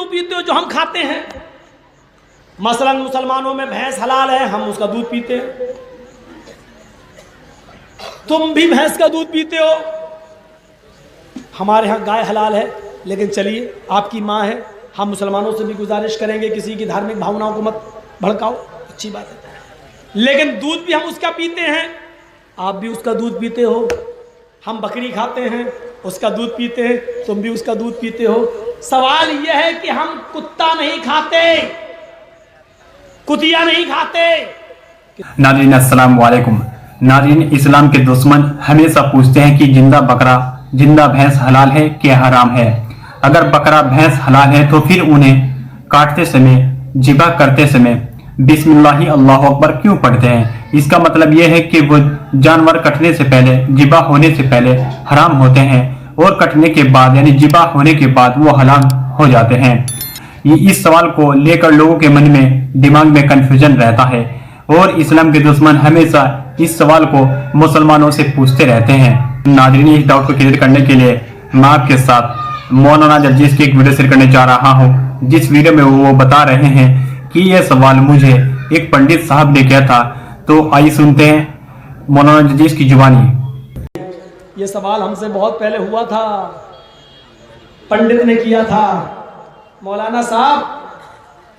दूध पीते हो जो हम खाते हैं। मसलन मुसलमानों में भैंस हलाल है, हम उसका दूध पीते हैं। तुम भी भैंस का दूध पीते हो। हमारे यहाँ गाय हलाल है, लेकिन चलिए आपकी माँ है, हम मुसलमानों से भी गुजारिश करेंगे किसी की धार्मिक भावनाओं को मत भड़काओ, अच्छी बात है। लेकिन दूध भी हम उसका पीते हैं, आप भी उसका दूध पीते हो। हम बकरी खाते हैं, उसका दूध पीते हैं, तुम भी उसका दूध पीते हो। सवाल यह है कि हम कुत्ता नहीं खाते, कुतिया नहीं खाते। नाज़रीन अस्सलाम वालेकुम। नाज़रीन, इस्लाम के दुश्मन हमेशा पूछते हैं कि जिंदा बकरा, जिंदा भैंस हलाल है कि हराम है। अगर बकरा भैंस हलाल है तो फिर उन्हें काटते समय, ज़िबा करते समय बिस्मिल्लाहि अल्लाहु अकबर क्यों पढ़ते हैं? इसका मतलब यह है कि वो जानवर कटने से पहले, ज़िबा होने से पहले हराम होते हैं और कटने के बाद यानी ज़िबा होने के बाद वो हलाल हो जाते हैं। इस सवाल को लेकर लोगों के मन में, दिमाग में कंफ्यूजन रहता है और इस्लाम के दुश्मन हमेशा इस सवाल को मुसलमानों से पूछते रहते हैं। नाज़रीन, इस डाउट को क्लियर करने के लिए मैं आपके साथ मौलाना जर्जीस की एक वीडियो शेयर करने जा रहा हूं, जिस वीडियो में वो बता रहे हैं कि यह सवाल मुझे एक पंडित साहब ने किया था। तो आइए सुनते हैं मौलाना जर्जीस की जुबानी। ये सवाल हमसे बहुत पहले हुआ था, पंडित ने किया था, मौलाना साहब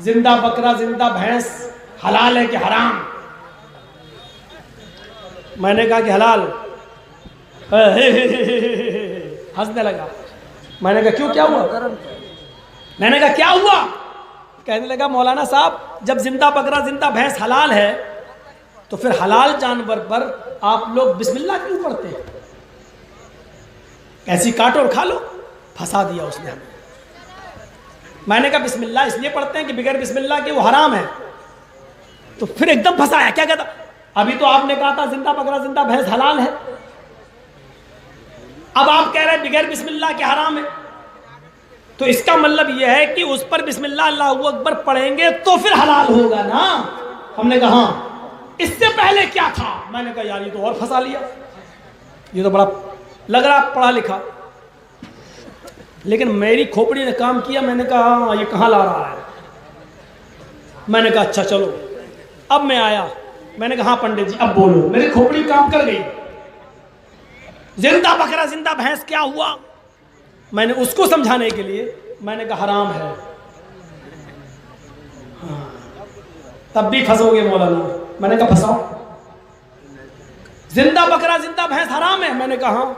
जिंदा बकरा, जिंदा भैंस हलाल है कि हराम? मैंने कहा कि हलाल। हंसने लगा। मैंने कहा क्यों, क्या हुआ? मैंने कहा क्या हुआ? कहने लगा मौलाना साहब, जब जिंदा बकरा, जिंदा भैंस हलाल है तो फिर हलाल जानवर पर आप लोग बिस्मिल्लाह क्यों पढ़ते हैं? ऐसी काटो और खा लो। फंसा दिया उसने हमें। मैंने कहा बिस्मिल्लाह इसलिए पढ़ते हैं कि बगैर बिस्मिल्लाह के वो हराम है। तो फिर एकदम फंसाया। क्या कहता? अभी तो आपने कहा था जिंदा बकरा, जिंदा भैंस हलाल है, अब आप कह रहे हैं बगैर बिस्मिल्लाह के हराम है। तो इसका मतलब यह है कि उस पर बिस्मिल्लाह अल्लाहु अकबर पढ़ेंगे तो फिर हलाल होगा ना? हमने कहा हाँ। इससे पहले क्या था? मैंने कहा यार ये तो और फंसा लिया, ये तो बड़ा लग रहा पढ़ा लिखा। लेकिन मेरी खोपड़ी ने काम किया। मैंने कहा हाँ, ये कहाँ ला रहा है? मैंने कहा अच्छा चलो। अब मैं आया, मैंने कहा हाँ पंडित जी अब बोलो। मेरी खोपड़ी काम कर गई। जिंदा बकरा, जिंदा भैंस क्या हुआ? मैंने उसको समझाने के लिए मैंने कहा हराम है। हाँ, तब भी फंसोगे मौलाना। मैंने कहा फंसाओ। जिंदा बकरा, जिंदा भैंस हराम है? मैंने कहा हाँ।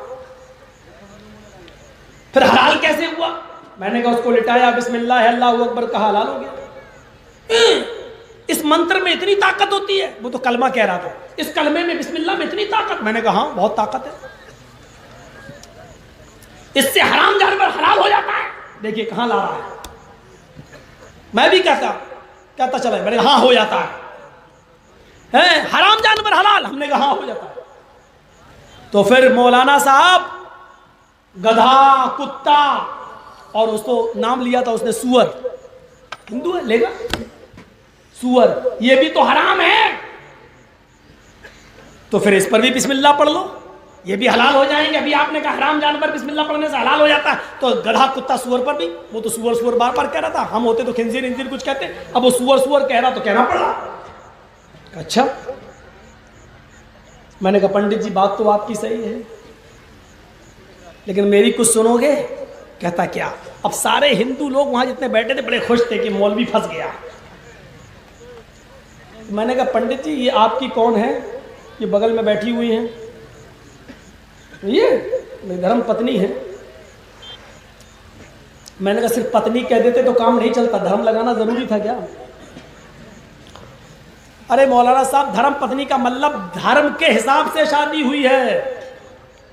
फिर हलाल कैसे हुआ? मैंने कहा उसको लिटाया, बिस्मिल्लाह अल्लाहु अकबर कहा, हलाल हो गया। इस मंत्र में इतनी ताकत होती है? वो तो कलमा कह रहा था, इस कलमे में, बिस्मिल्लाह में इतनी ताकत? मैंने कहा हाँ बहुत ताकत है, इससे हराम जानवर हलाल हो जाता है। देखिए कहां ला रहा है। मैं भी कहता चला। मैंने कहा हाँ हो जाता है। हराम जानवर हलाल? हमने कहा हाँ हो जाता है। तो फिर मौलाना साहब गधा, कुत्ता, और उसको नाम लिया था उसने सूअर, हिंदू है लेगा सूअर, ये भी तो हराम है। तो फिर इस पर भी बिस्मिल्लाह पढ़ लो, ये भी हलाल हो जाएंगे। अभी आपने कहा हराम जानवर बिस्मिल्लाह पढ़ने से हलाल हो जाता है, तो गधा, कुत्ता, सूअर पर भी? वो तो सूअर सूअर बार बार कह रहा था, हम होते तो खिंजीर इंजीर कुछ कहते। अब वो सूअर सूअर कह रहा तो कहना पड़ रहा। अच्छा। मैंने कहा पंडित जी बात तो आपकी सही है, लेकिन मेरी कुछ सुनोगे? कहता क्या? अब सारे हिंदू लोग वहां जितने बैठे थे बड़े खुश थे कि मौलवी फंस गया। मैंने कहा पंडित जी ये आपकी कौन है? ये बगल में बैठी हुई हैं, ये मेरी धर्म पत्नी है। मैंने कहा सिर्फ पत्नी कह देते तो काम नहीं चलता, धर्म लगाना जरूरी था क्या? अरे मौलाना साहब धर्म पत्नी का मतलब धर्म के हिसाब से शादी हुई है,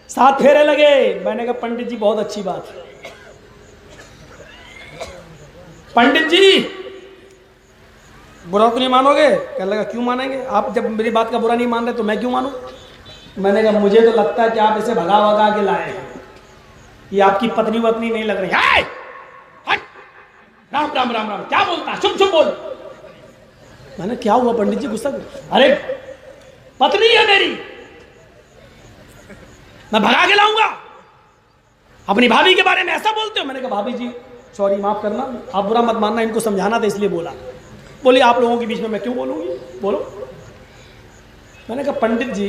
7 फेरे लगे। मैंने कहा पंडित जी बहुत अच्छी बात है। पंडित जी बुरा तो नहीं मानोगे? कहने लगा क्यों मानेंगे, आप जब मेरी बात का बुरा नहीं मान रहे तो मैं क्यों मानूं? मैंने कहा मुझे तो लगता है कि आप इसे भगा भगा के लाए हैं, ये आपकी पत्नी वत्नी नहीं लग रही है। राम राम राम राम, क्या बोलता है? चुप चुप बोल। मैंने क्या हुआ पंडित जी गुस्सा? अरे पत्नी है मेरी, मैं भगा के लाऊंगा? अपनी भाभी के बारे में ऐसा बोलते हो? मैंने कहा भाभी जी सॉरी माफ़ करना, आप बुरा मत मानना, इनको समझाना था इसलिए बोला। बोली आप लोगों के बीच में मैं क्यों बोलूँगी, बोलो। मैंने कहा पंडित जी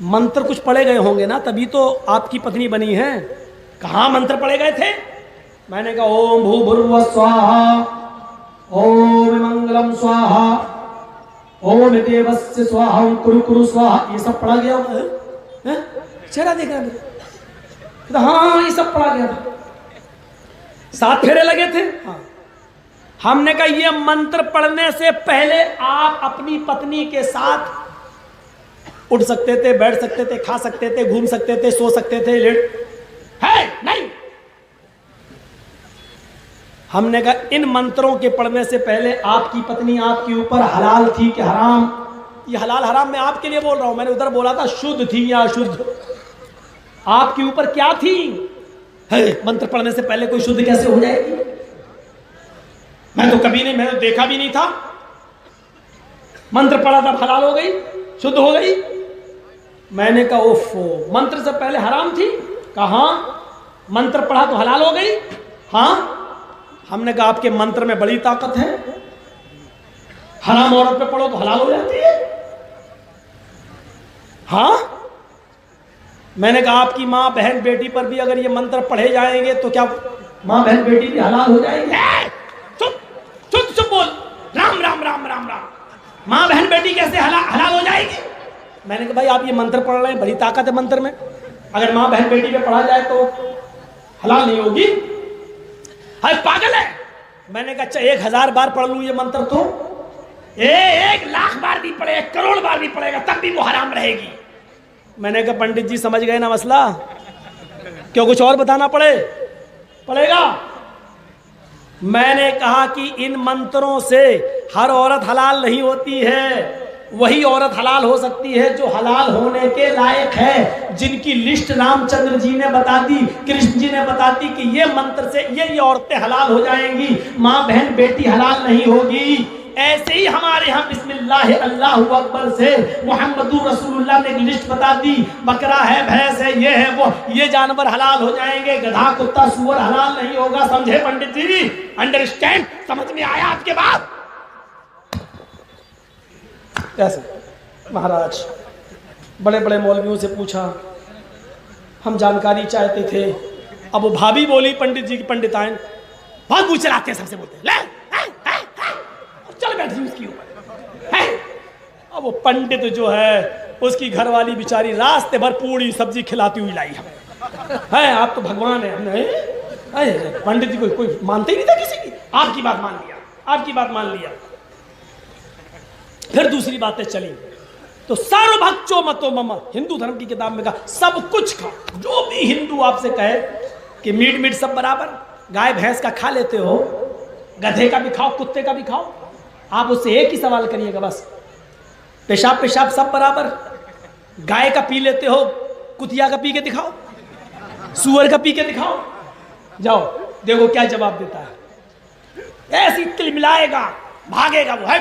मंत्र कुछ पढ़े गए होंगे ना, तभी तो आपकी पत्नी बनी है। कहाँ मंत्र पढ़े गए थे? मैंने कहा ओम भूर्भुवः स्वाहा, ओम मंगलम स्वाहा, ओम देवस्य स्वाहा, ओम कुरु कुरु स्वाहा, ये सब पढ़ा गया है? चेहरा देख रहा है, हाँ ये सब पढ़ा गया था। 7 फेरे लगे थे, हाँ। हमने कहा ये मंत्र पढ़ने से पहले आप अपनी पत्नी के साथ उठ सकते थे, बैठ सकते थे, खा सकते थे, घूम सकते थे, सो सकते थे, लेट है नहीं। हमने कहा इन मंत्रों के पढ़ने से पहले आपकी पत्नी आपके ऊपर हलाल थी कि हराम? ये हलाल हराम मैं आपके लिए बोल रहा हूं, मैंने उधर बोला था शुद्ध थी या अशुद्ध। आपके ऊपर क्या थी? है मंत्र पढ़ने से पहले कोई शुद्ध कैसे हो जाएगी? मैं तो कभी नहीं, मैंने देखा भी नहीं था। मंत्र पढ़ा था हलाल हो गई, शुद्ध हो गई। मैंने कहा ओफो, मंत्र से पहले हराम थी? कहा मंत्र पढ़ा तो हलाल हो गई? हाँ। हमने कहा आपके मंत्र में बड़ी ताकत है, हराम औरत पे पढ़ो तो हलाल हो जाती है। हाँ। मैंने कहा आपकी माँ बहन बेटी पर भी अगर ये मंत्र पढ़े जाएंगे तो क्या माँ बहन बेटी भी हलाल हो जाएंगे? चुप चुप चुप बोल, राम राम राम राम राम। माँ बहन बेटी कैसे हलाल हो जाएगी? मैंने कहा भाई आप ये मंत्र पढ़ रहे हैं, बड़ी ताकत है मंत्र में, अगर माँ बहन बेटी पे पढ़ा जाए तो हलाल नहीं होगी? हाय पागल है। मैंने कहा अच्छा 1000 बार पढ़ लूं ये मंत्र तो 1,00,000 बार भी पढ़े, 1 करोड़ बार भी पढ़ेगा तब भी वो हराम रहेगी। मैंने कहा पंडित जी समझ गए ना मसला, क्यों कुछ और बताना पड़ेगा? मैंने कहा कि इन मंत्रों से हर औरत हलाल नहीं होती है, वही औरत हलाल हो सकती है जो हलाल होने के लायक है, जिनकी लिस्ट रामचंद्र जी ने बता दी, कृष्ण जी ने बता दी कि ये मंत्र से ये औरतें हलाल हो जाएंगी, माँ बहन बेटी हलाल नहीं होगी। ऐसे ही हमारे यहाँ बिस्मिल्लाह अल्लाहु अकबर से मुहम्मदुर रसूलुल्लाह ने एक लिस्ट बता दी, बकरा है, भैंस है, ये है, वो ये जानवर हलाल हो जाएंगे, गधा कुत्ता सुअर हलाल नहीं होगा। समझे पंडित जी? अंडरस्टैंड? समझ में आया आपके बात? कैसे महाराज बड़े बड़े मौलवियों से पूछा, हम जानकारी चाहते थे। अब वो भाभी बोली पंडित जी की पंडिताइन बहुत मुंह चलाते हैं, सबसे बोलते हैं ले चल बैठी उसकी ऊपर है। अब वो पंडित जो है उसकी घरवाली बेचारी रास्ते भर पूरी सब्जी खिलाती हुई लाई है। आप तो भगवान है। हमने पंडित जी को कोई मानते ही नहीं था किसी की, आपकी बात मान लिया, आपकी बात मान लिया। फिर दूसरी बातें चली तो सर्वभक्षो मतो मम, हिंदू धर्म की किताब में कहा सब कुछ खाओ, जो भी हिंदू आपसे कहे कि मीट सब बराबर, गाय भैंस का खा लेते हो, गधे का भी खाओ, कुत्ते का भी खाओ, आप उससे एक ही सवाल करिएगा बस, पेशाब सब बराबर, गाय का पी लेते हो, कुतिया का पी के दिखाओ, सुअर का पी के दिखाओ, जाओ देखो क्या जवाब देता है। ऐसी तिलमिलाएगा, भागेगा वो है।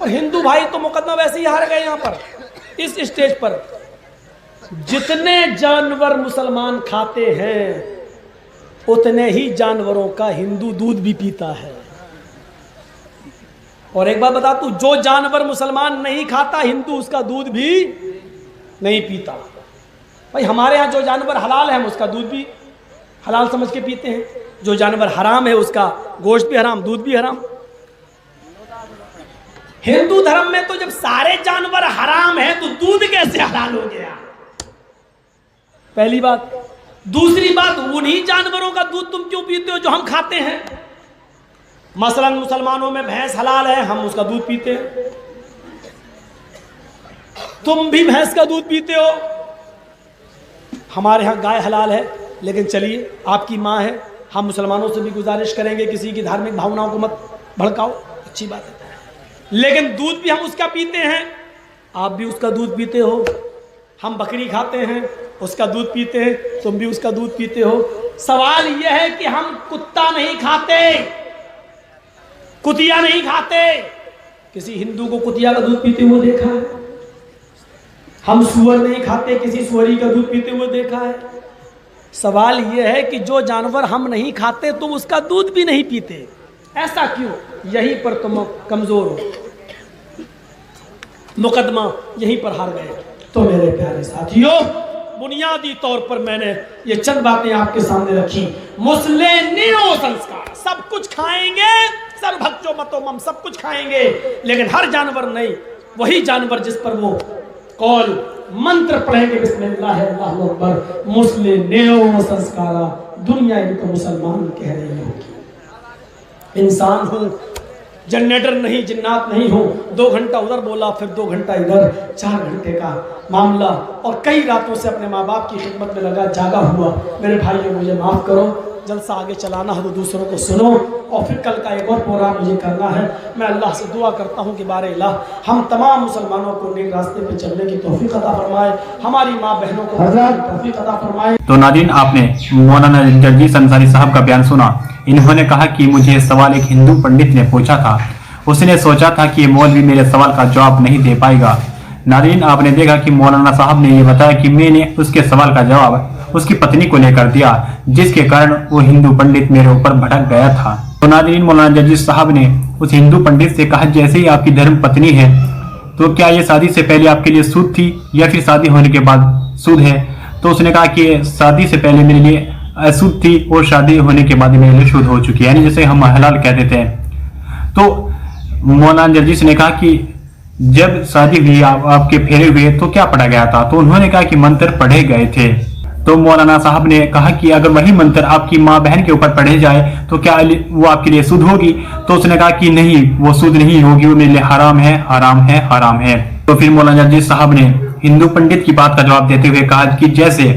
और हिंदू भाई तो मुकदमा वैसे ही हार गए यहाँ पर, इस स्टेज पर। जितने जानवर मुसलमान खाते हैं उतने ही जानवरों का हिंदू दूध भी पीता है। और एक बात बता तू, जो जानवर मुसलमान नहीं खाता हिंदू उसका दूध भी नहीं पीता। भाई हमारे यहाँ जो जानवर हलाल है हम उसका दूध भी हलाल समझ के पीते हैं, जो जानवर हराम है उसका गोश्त भी हराम, दूध भी हराम। हिंदू धर्म में तो जब सारे जानवर हराम हैं तो दूध कैसे हलाल हो गया? पहली बात। दूसरी बात, उन्हीं जानवरों का दूध तुम क्यों पीते हो जो हम खाते हैं? मसलन मुसलमानों में भैंस हलाल है, हम उसका दूध पीते हैं, तुम भी भैंस का दूध पीते हो। हमारे यहाँ गाय हलाल है, लेकिन चलिए आपकी माँ है, हम मुसलमानों से भी गुजारिश करेंगे किसी की धार्मिक भावनाओं को मत भड़काओ, अच्छी बात है, लेकिन दूध भी हम उसका पीते हैं, आप भी उसका दूध पीते हो। हम बकरी खाते हैं, उसका दूध पीते हैं, तुम भी उसका दूध पीते हो। सवाल यह है कि हम कुत्ता नहीं खाते, कुतिया नहीं खाते। किसी हिंदू को कुतिया का दूध पीते हुए देखा है? हम सुअर नहीं खाते, किसी सुअरी का दूध पीते हुए देखा है? सवाल यह है कि जो जानवर हम नहीं खाते तुम उसका दूध भी नहीं पीते, ऐसा क्यों? यहीं पर तुम कमजोर हो, मुकदमा यहीं पर हार गए। तो मेरे प्यारे साथियों, बुनियादी तौर पर मैंने ये चंद बातें आपके सामने रखी। मुस्लिम नेओ संस्कार, सब कुछ खाएंगे, सर्वभक्षो मतो मम, सब कुछ खाएंगे, लेकिन हर जानवर नहीं। वही जानवर जिस पर वो कौल मंत्र पढ़ेंगे बिस्मिल्लाह अल्लाहु अकबर, मुस्लिम नेओ संस्कारा, दुनिया इनको मुसलमान कह रही होगी। इंसान हूं, जनरेटर नहीं, जिन्नात नहीं हो। 2 घंटा उधर बोला, फिर 2 घंटा इधर, 4 घंटे का मामला, और कई रातों से अपने माँ बाप की खिदमत में लगा जागा हुआ। मेरे भाइयों, मुझे माफ़ करो, जलसा आगे चलाना हो तो दूसरों को सुनो, और फिर कल का एक और प्रोग्राम मुझे करना है। मैं अल्लाह से दुआ करता हूँ कि बारे अल्लाह हम तमाम मुसलमानों को नेक रास्ते पर चलने की तौफीक अता फरमाए, हमारी माँ बहनों को तौफीक अता फरमाए। तो नाज़रीन, आपने मौलाना जर्जिस अंसारी साहब का बयान सुना। इन्होंने कहा कि मुझे सवाल एक हिंदू पंडित ने पूछा था, उसने सोचा था कि ये मौलवी मेरे सवाल का जवाब नहीं दे पाएगा। नाज़रीन, आपने देखा कि मौलाना साहब ने ये बताया कि मैंने उसके सवाल का जवाब उसकी पत्नी को लेकर दिया, जिसके कारण वो हिंदू पंडित मेरे ऊपर भड़क गया था। तो नाज़रीन, मौलाना जर्जिस साहब ने उस हिंदू पंडित से कहा, जैसे ही आपकी धर्म पत्नी है तो क्या ये शादी से पहले आपके लिए शुद्ध थी या फिर शादी होने के बाद शुद्ध है? तो उसने कहा कि शादी से पहले मेरे लिए अशुद्ध थी और शादी होने के बाद मेरे लिए शुद्ध हो चुकी है, यानी जैसे हम हलाल कह देते हैं। तो मौलाना जर्जिस ने कहा कि जब शादी हुई, आपके फेरे हुए, तो क्या पढ़ा गया था? तो उन्होंने कहा कि मंत्र पढ़े गए थे। तो मौलाना साहब ने कहा कि अगर वही मंत्र आपकी माँ बहन के ऊपर पढ़े जाए तो क्या वो आपके लिए शुद्ध होगी? तो उसने कहा कि नहीं, वो शुद्ध नहीं होगी, वो मेरे लिए हराम है, हराम है, हराम है। तो फिर मौलाना जर्जिस साहब ने हिंदू पंडित की बात का जवाब देते हुए कहा कि जैसे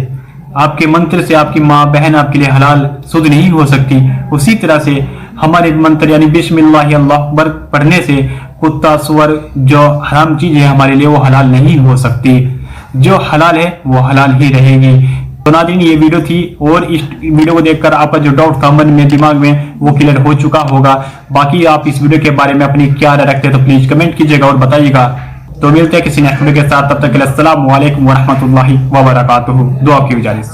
आपके मंत्र से आपकी माँ बहन आपके लिए हलाल शुद्ध नहीं हो सकती, उसी तरह से हमारे मंत्र यानी बिस्मिल्लाह अल्लाहु अकबर पढ़ने से कुत्ता, सुअर, जो हराम चीज है हमारे लिए, वो हलाल नहीं हो सकती। जो हलाल है वो हलाल ही रहेगी। तो नाज़रीन, ये वीडियो थी, और इस वीडियो को देखकर आपका जो डाउट था मन में, दिमाग में, वो क्लियर हो चुका होगा। बाकी आप इस वीडियो के बारे में अपनी क्या राय रखते हैं तो प्लीज कमेंट कीजिएगा और बताइएगा। तो मिलते हैं किसी नेक्स्ट वीडियो के साथ, तब तक के लिए अस्सलामु अलैकुम व रहमतुल्लाहि व बरकातुहू। दुआ की गुजारिश।